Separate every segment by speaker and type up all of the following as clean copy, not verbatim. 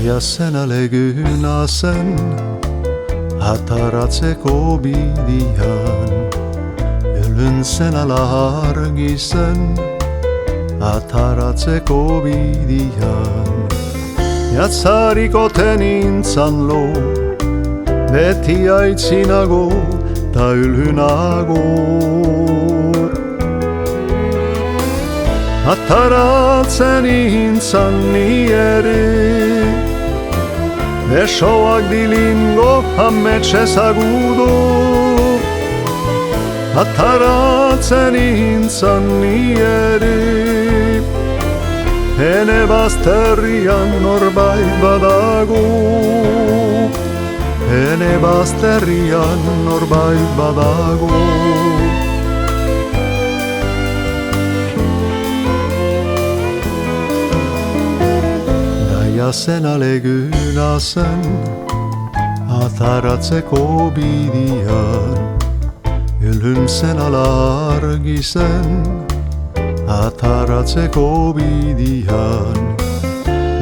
Speaker 1: Naia zen aleguna zen ataratzeko bidian, elun zen ala argi zen ataratzeko bidian. Jatzariko tenintzan lo, beti aitzinago ta ylhynago. Ataratzen intzan ni ere, besoak dilingo ametsez agudo. Ataratzen intzan ni ere, ene bazterrian norbait badago. Ene bazterrian norbait badago. Naia zen aleguna zen ataratzeko bidian, elun zen ala argi zen ataratzeko bidian.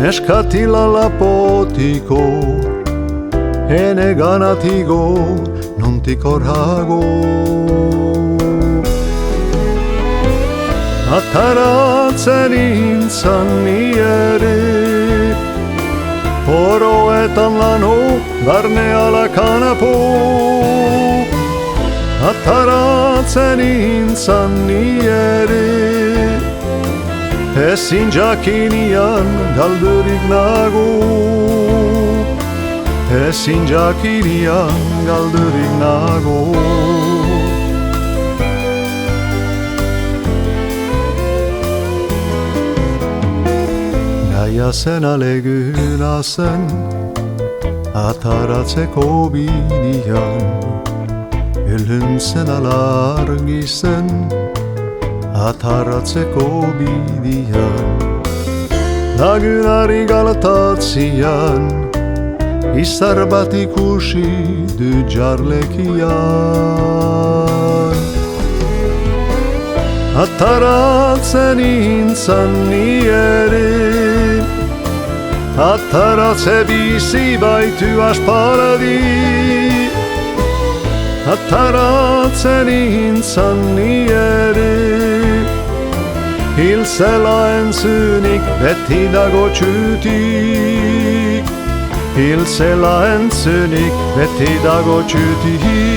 Speaker 1: Neskatila lapotiko, ene ganatigo, nontik orhago. Ataratzen intzan ni ere, oroetan lano, barne ala kanapo. Ataratzen intzan ni ere, ezin jakinian galdurik nago. Ezin jakinian galdurik nago. Naia zen aleguna zen ataratzeko bidian, elun zen ala argi zen ataratzeko bidian. Lagunari galatatzian, izar bat ikusi du jarlekian. Ataratzen intzan ni ere, ataratze bizi baitu aspaldi. Ataratzen intzan ni ere, hil zela entzunik beti dago txutik. Hil zela entzunik beti dago txutik.